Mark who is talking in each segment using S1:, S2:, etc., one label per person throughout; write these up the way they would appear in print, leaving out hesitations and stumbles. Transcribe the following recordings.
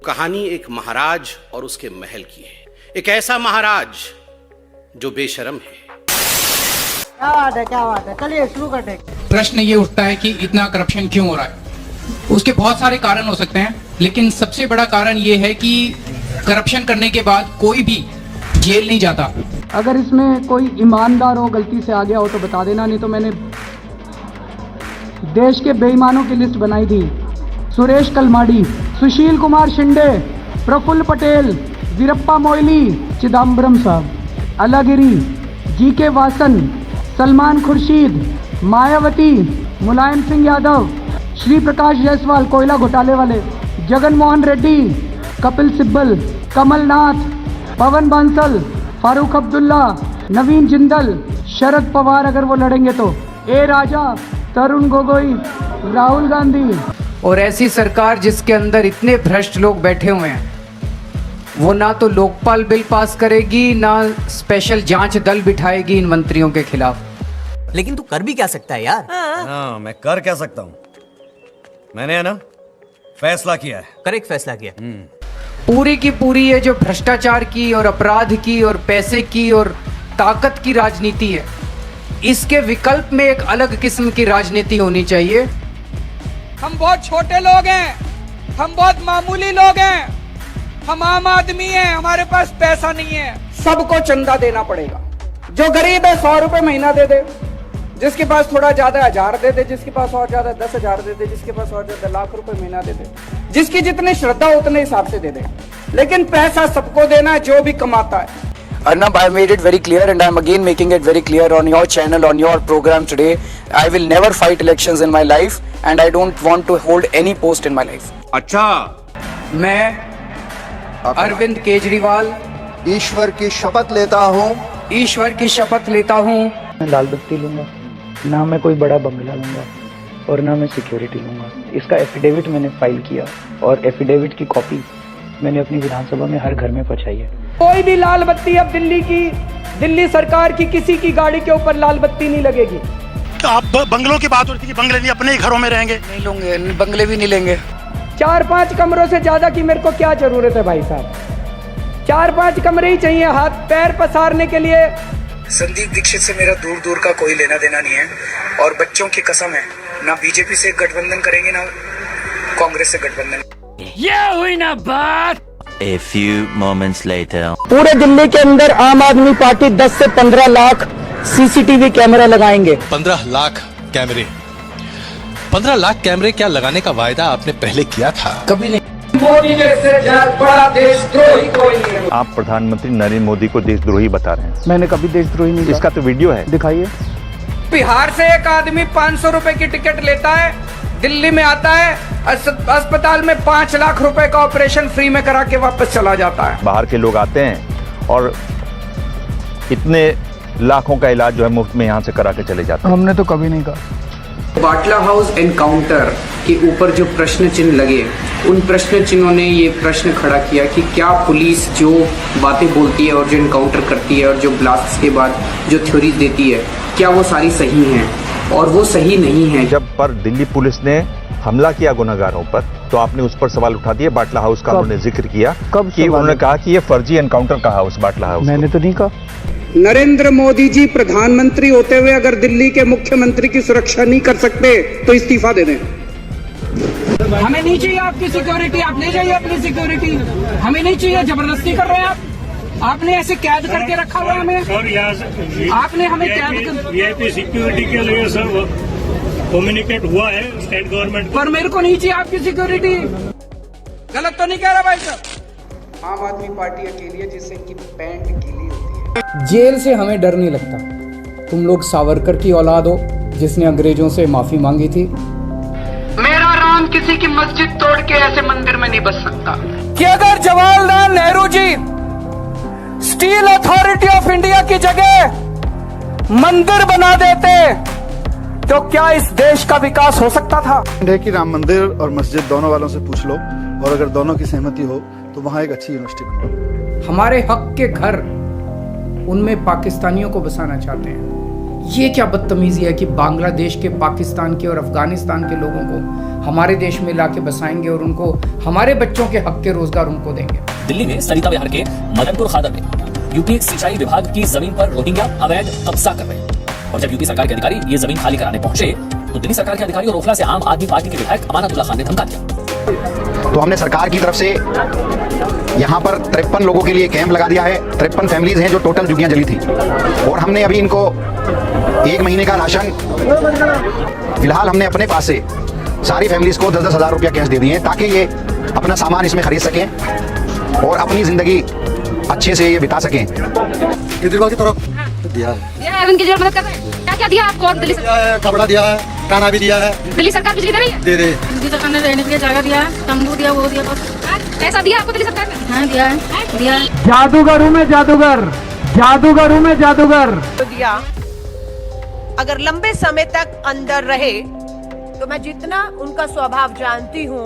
S1: कहानी एक महाराज और उसके महल की है। एक ऐसा महाराज जो बेशरम है।
S2: क्या बात है, चलिए शुरू करते हैं।
S3: प्रश्न ये उठता है कि इतना करप्शन क्यों हो रहा है। उसके बहुत सारे कारण हो सकते हैं, लेकिन सबसे बड़ा कारण ये है कि करप्शन करने के बाद कोई भी जेल नहीं जाता।
S4: अगर इसमें कोई ईमानदार हो, गलती से आ गया हो तो बता देना, नहीं तो मैंने देश के बेईमानों की लिस्ट बनाई थी। सुरेश कलमाडी, सुशील कुमार शिंदे, प्रफुल्ल पटेल, वीरप्पा मोइली, चिदम्बरम साहब, अलागिरी, जीके वासन, सलमान खुर्शीद, मायावती, मुलायम सिंह यादव, श्री प्रकाश जायसवाल कोयला घोटाले वाले, जगन मोहन रेड्डी, कपिल सिब्बल, कमलनाथ, पवन बांसल, फारूक अब्दुल्ला, नवीन जिंदल, शरद पवार अगर वो लड़ेंगे तो, ए राजा, तरुण गोगोई, राहुल गांधी।
S3: और ऐसी सरकार जिसके अंदर इतने भ्रष्ट लोग बैठे हुए हैं, वो ना तो लोकपाल बिल पास करेगी, ना स्पेशल जांच दल बिठाएगी इन मंत्रियों के खिलाफ।
S5: लेकिन तू कर भी क्या सकता है यार?
S6: हाँ, मैं कर क्या सकता हूँ? मैंने है ना फैसला किया है।
S5: करेक्ट फैसला किया।
S3: पूरी की पूरी ये जो भ्रष्टाचार की और अपराध की और पैसे की और ताकत की राजनीति है, इसके विकल्प में एक अलग किस्म की राजनीति होनी चाहिए।
S7: हम बहुत छोटे लोग हैं, हम बहुत मामूली लोग हैं, हम आम आदमी हैं, हमारे पास पैसा नहीं है। सबको चंदा देना पड़ेगा। जो गरीब है 100 रुपए महीना दे दे, जिसके पास थोड़ा ज्यादा 1000 दे दे, जिसके पास और ज्यादा 10,000 दे दे, जिसके पास और ज्यादा लाख रुपए महीना दे दे, जिसकी जितनी श्रद्धा उतने हिसाब से दे दे, लेकिन पैसा सबको देना जो भी कमाता है।
S8: Arnab, I made it very clear and I am again making it very clear on your channel, on your program today. I will never fight elections in my life and I don't want to hold any post in my life.
S6: अच्छा,
S3: मैं अरविंद केजरीवाल
S9: ईश्वर की शपथ लेता हूँ।
S3: ईश्वर की शपथ लेता हूँ।
S4: मैं लाल बत्ती लूँगा, ना मैं कोई बड़ा बंगला लूँगा और ना मैं सिक्योरिटी लूँगा। इसका एफिडेविट मैंने फाइल किया और एफिडेविट की कॉपी मैंने अपनी विधानसभा में हर घर में पहुँचाई है।
S7: कोई भी लाल बत्ती अब दिल्ली सरकार की किसी की गाड़ी के ऊपर लाल बत्ती नहीं लगेगी।
S10: तो आप बंगलों की बात हो रही थी कि बंगले नहीं, अपने ही घरों में रहेंगे।
S8: नहीं लूंगे, बंगले भी नहीं लेंगे।
S7: 4-5 कमरों से ज्यादा की मेरे को क्या जरूरत है भाई साहब? 4-5 कमरे ही चाहिए हाथ पैर पसारने के लिए।
S8: संदीप दीक्षित से मेरा दूर दूर का कोई लेना देना नहीं है और बच्चों की कसम है, ना बीजेपी से गठबंधन करेंगे ना कांग्रेस से गठबंधन।
S7: ये हुई ना बात।
S11: A few moments later.
S4: पूरे दिल्ली के अंदर आम आदमी पार्टी 10 से 15 लाख सीसीटीवी कैमरा लगाएंगे।
S10: 15 लाख कैमरे, 15 लाख कैमरे क्या लगाने का वायदा आपने पहले किया था?
S3: कभी नहीं।
S7: मोदी जैसे बड़ा देशद्रोही कोई नहीं है।
S12: आप प्रधानमंत्री नरेंद्र मोदी को देशद्रोही बता रहे हैं।
S4: मैंने कभी देशद्रोही नहीं किया।
S12: इसका तो वीडियो है,
S4: दिखाइए।
S7: बिहार से एक आदमी 500 रुपए की टिकट लेता है, दिल्ली में आता है, अस्पताल में 5 लाख रुपए का ऑपरेशन फ्री में करा के वापस चला जाता है।
S12: बाहर के लोग आते हैं और इतने लाखों का इलाज जो है मुफ्त में यहाँ से करा के चले जाते हैं।
S4: हमने तो कभी नहीं कहा।
S3: बाटला हाउस एनकाउंटर के ऊपर जो प्रश्न चिन्ह लगे, उन प्रश्न चिन्हों ने ये प्रश्न खड़ा किया कि क्या पुलिस जो बातें बोलती है और जो एनकाउंटर करती है और जो ब्लास्ट के बाद जो थ्योरीज देती है, क्या वो सारी सही हैं? और वो सही नहीं है।
S12: जब पर दिल्ली पुलिस ने हमला किया गुनहगारों पर, तो आपने उस पर सवाल उठा दिए। बाटला हाउस का उन्होंने जिक्र किया कि उन्होंने कहा कि ये फर्जी एनकाउंटर का हाउस बाटला हाउस।
S4: मैंने तो नहीं कहा।
S7: नरेंद्र मोदी जी प्रधानमंत्री होते हुए अगर दिल्ली के मुख्यमंत्री की सुरक्षा नहीं कर सकते तो इस्तीफा दे दें। हमें नहीं चाहिए आपकी सिक्योरिटी, आप ले जाइए अपनी सिक्योरिटी। हमें नहीं चाहिए, जबरदस्ती कर रहे हैं आप। आपने ऐसे कैद करके रखा हुआ है हमें। आपने हमें कैद
S10: वीआईपी सिक्योरिटी के लिए सब कम्युनिकेट हुआ है स्टेट गवर्नमेंट
S7: पर मेरे को नहीं चाहिए आपकी सिक्योरिटी। गलत तो नहीं कह रहा भाई साहब? आम आदमी पार्टी अकेली है जिससे इनकी पैंट गीली होती है।
S4: जेल से हमें डर नहीं लगता। तुम लोग सावरकर की औलाद हो जिसने अंग्रेजों से माफी मांगी थी।
S7: मेरा राम किसी की मस्जिद तोड़ के ऐसे मंदिर में नहीं बस सकता कि अगर Jawaharlal Nehru ji steel authority of India की जगह मंदिर बना देते तो क्या इस देश का विकास हो सकता था?
S9: कि राम मंदिर और मस्जिद दोनों वालों से पूछ लो और अगर दोनों की सहमति हो तो वहाँ एक अच्छी यूनिवर्सिटी बनवाओ।
S4: हमारे हक के घर उनमें पाकिस्तानियों को बसाना चाहते हैं।
S3: ये क्या बदतमीजी है कि बांग्लादेश के, पाकिस्तान के और अफगानिस्तान के लोगों को हमारे देश में लाके बसाएंगे और उनको हमारे बच्चों के हक के रोजगार उनको देंगे।
S2: दिल्ली में सरिता विहार के मदनपुर खादर में यूपी सिंचाई विभाग की जमीन पर रोहिंग्या अवैध कब्जा कर रहे हैं और जब यूपी सरकार के अधिकारी ये जमीन खाली कराने पहुंचे तो दिल्ली सरकार के अधिकारी और ओखला से आम आदमी पार्टी के विधायक अमानतुल्लाह खान ने धमका दिया।
S13: तो हमने सरकार की तरफ से यहाँ पर 53 लोगों के लिए कैंप लगा दिया है। 53 फैमिलीज हैं जो टोटल झुग्गियां जली थी और हमने अभी इनको 1 महीने का राशन फिलहाल हमने अपने पास से सारी फैमिलीज को 10-10 हजार रुपया कैश दे दिए हैं ताकि ये अपना सामान इसमें खरीद सकें और अपनी जिंदगी अच्छे से ये बिता सकें।
S9: केजरीवाल की तरफ दिया है,
S14: अरविंद केजरीवाल मदद कर रहे हैं। क्या दिया आपको? दिल्ली सरकार
S9: कपड़ा दिया है, खाना भी दिया है।
S14: दिल्ली सरकार बिजली दे रही है?
S9: दे दे।
S14: दिल्ली सरकार ने रहने के लिए जगह दिया है, तंबू दिया, वो दिया, पैसा दिया आपको दिल्ली सरकार ने? हाँ दिया है, दिया है।
S4: जादूगर हूँ मैं, जादूगर, जादूगर हूँ मैं, जादूगर।
S15: दिया। अगर लंबे समय तक अंदर रहे तो मैं जितना उनका स्वभाव जानती हूँ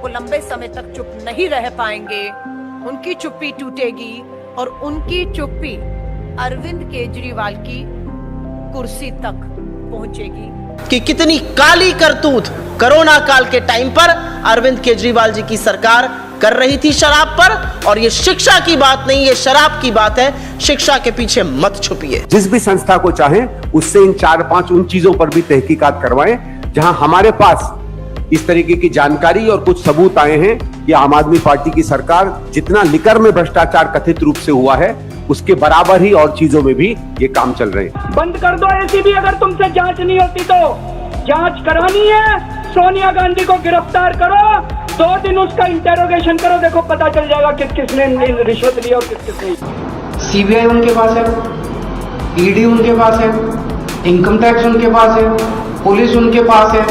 S15: वो लंबे समय तक चुप नहीं रह पाएंगे। उनकी चुप्पी टूटेगी और उनकी चुप्पी अरविंद केजरीवाल की कुर्सी तक पहुंचेगी।
S16: कि कितनी काली करतूत कोरोना काल के टाइम पर अरविंद केजरीवाल जी की सरकार कर रही थी शराब पर। और ये शिक्षा की बात नहीं, ये शराब की बात है। शिक्षा के पीछे मत छुपिए।
S17: जिस भी संस्था को चाहें उससे इन 4-5 उन चीजों पर भी तहकीकात करवाएं जहां हमारे पास इस तरीके की जानकारी और कुछ सबूत आए हैं कि आम आदमी पार्टी की सरकार जितना लिकर में भ्रष्टाचार कथित रूप से हुआ है उसके बराबर ही और चीजों में भी ये काम चल रहे हैं।
S4: बंद कर दो एसीबी। अगर तुमसे जांच नहीं होती तो जांच करानी है, सोनिया गांधी को गिरफ्तार करो, 2 दिन उसका इंटेरोगेशन करो, देखो पता चल जाएगा किस किसने रिश्वत लिया और किस किसने।
S3: सीबीआई उनके पास है, ईडी उनके पास है, इनकम टैक्स उनके पास है, पुलिस उनके पास है।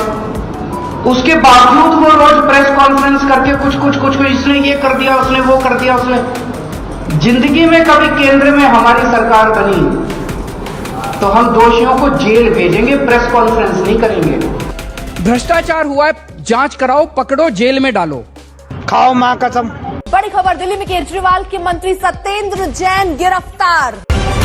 S3: उसके बावजूद वो रोज प्रेस कॉन्फ्रेंस करके कुछ इसने ये कर दिया, उसने वो कर दिया, उसने। जिंदगी में कभी केंद्र में हमारी सरकार बनी तो हम दोषियों को जेल भेजेंगे, प्रेस कॉन्फ्रेंस नहीं करेंगे।
S7: भ्रष्टाचार हुआ है, जांच कराओ, पकड़ो, जेल में डालो,
S4: खाओ मां कसम।
S15: बड़ी खबर, दिल्ली में केजरीवाल के मंत्री सत्येंद्र जैन गिरफ्तार।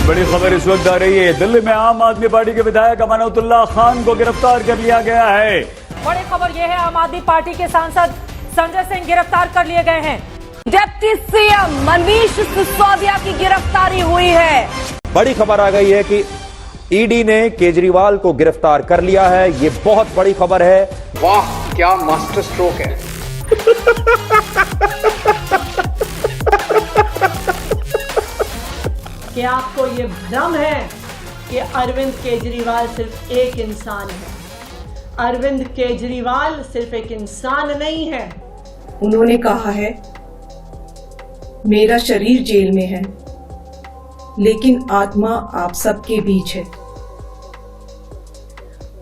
S18: बड़ी खबर इस वक्त आ रही है, दिल्ली में आम आदमी पार्टी के विधायक अमानतुल्लाह खान को गिरफ्तार कर लिया गया है।
S14: बड़ी खबर यह है, आम आदमी पार्टी के सांसद संजय सिंह गिरफ्तार कर लिए गए हैं। डिप्टी सीएम मनीष सिसोदिया की गिरफ्तारी हुई है।
S12: बड़ी खबर आ गई है कि ईडी ने केजरीवाल को गिरफ्तार कर लिया है। ये बहुत बड़ी खबर है।
S3: वाह, क्या मास्टर स्ट्रोक है।
S14: क्या आपको ये भ्रम है कि अरविंद केजरीवाल सिर्फ एक इंसान है? अरविंद केजरीवाल सिर्फ एक इंसान नहीं है।
S15: उन्होंने कहा है मेरा शरीर जेल में है लेकिन आत्मा आप सबके बीच है।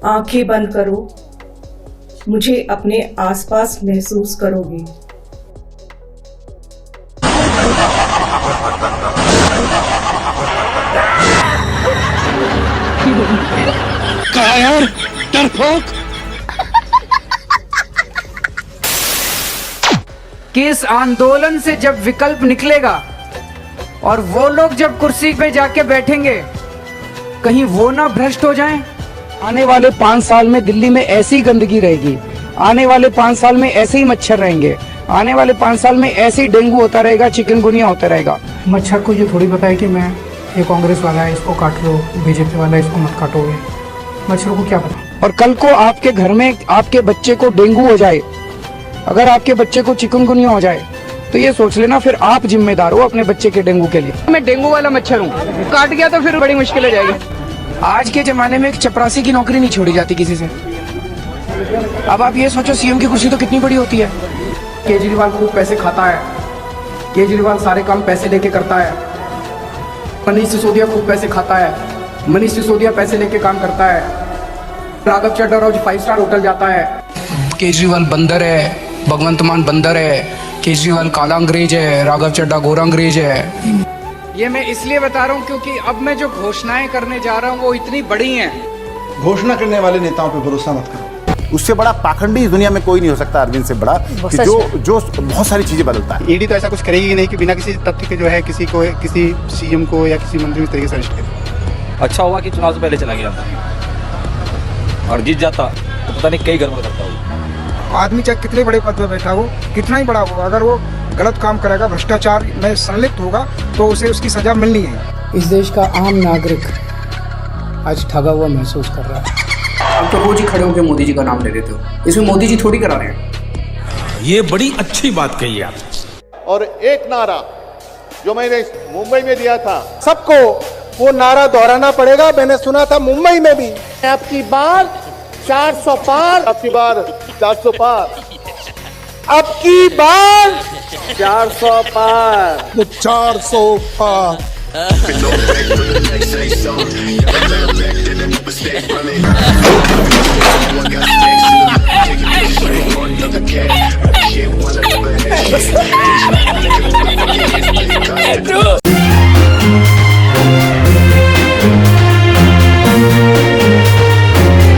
S15: आंखें बंद करो, मुझे अपने आसपास महसूस करोगे।
S4: कहा यार डरपोक।
S3: कि इस आंदोलन से जब विकल्प निकलेगा और वो लोग जब कुर्सी पे जाके बैठेंगे कहीं वो ना भ्रष्ट हो जाएं। आने वाले 5 साल में दिल्ली में ऐसी गंदगी रहेगी, आने वाले 5 साल में ऐसे ही मच्छर रहेंगे, आने वाले 5 साल में ऐसे ही डेंगू होता रहेगा, चिकनगुनिया होता रहेगा। मच्छर को ये थोड़ी पता है कि मैं ये कांग्रेस वाला है इसको काट लो, बीजेपी वाला है इसको मत काटोगे। मच्छरों को क्या पता। और कल को आपके घर में आपके बच्चे को डेंगू हो जाए, अगर आपके बच्चे को चिकनगुनिया हो जाए तो ये सोच लेना फिर आप जिम्मेदार हो अपने बच्चे के डेंगू के लिए। मैं डेंगू वाला मच्छर हूँ, काट गया तो फिर बड़ी मुश्किल हो जाएगी। आज के जमाने में एक चपरासी की नौकरी नहीं छोड़ी जाती किसी से। अब आप ये सोचो सीएम की कुर्सी तो कितनी बड़ी होती है। केजरीवाल खूब पैसे खाता है, केजरीवाल सारे काम पैसे लेके करता है। मनीष सिसोदिया खूब पैसे खाता है, मनीष सिसोदिया पैसे लेके काम करता है। राघव चड्ढा रोज 5 स्टार होटल जाता है। केजरीवाल बंदर है, भगवंत मान बंदर है, केजरीवाल काला अंग्रेज है, राघव चड्ढा गोरा अंग्रेज है। ये मैं इसलिए बता रहा हूँ क्योंकि अब मैं जो घोषणाएं करने जा रहा हूँ वो इतनी बड़ी हैं।
S9: घोषणा करने वाले नेताओं पे भरोसा मत करो।
S13: उससे बड़ा पाखंडी इस दुनिया में कोई नहीं हो सकता अरविंद से बड़ा, कि जो बहुत सारी चीजें बदलता है।
S9: ईडी तो ऐसा कुछ करेगी नहीं कि बिना किसी तथ्य के जो है किसी सीएम को या किसी मंत्री को इस तरीके से अरेस्ट करे।
S19: अच्छा हुआ कि चुनाव से पहले चला गया था, और जीत जाता तो पता नहीं कई गड़बड़ करता हो।
S7: आदमी चाहे कितने बड़े पद पर बैठा हो, कितना ही बड़ा हो, अगर वो गलत काम करेगा, भ्रष्टाचार में संलिप्त होगा, तो उसे उसकी सजा मिलनी है।
S4: इस देश का आम नागरिक आज ठगा हुआ महसूस कर रहा है।
S3: अब तो रोज ही खड़े होकर मोदी जी का नाम ले लेते हो, इसमें मोदी जी थोड़ी करा रहे हैं।
S1: ये बड़ी अच्छी बात कही आप।
S20: और एक नारा जो मैंने मुंबई में दिया था,
S7: सबको वो नारा दोहराना पड़ेगा। मैंने सुना था मुंबई में भी,
S20: आपकी बार 400 पार, आपकी बार 400 पार,
S7: अब की बार
S20: 400 पार,
S7: 400 पार।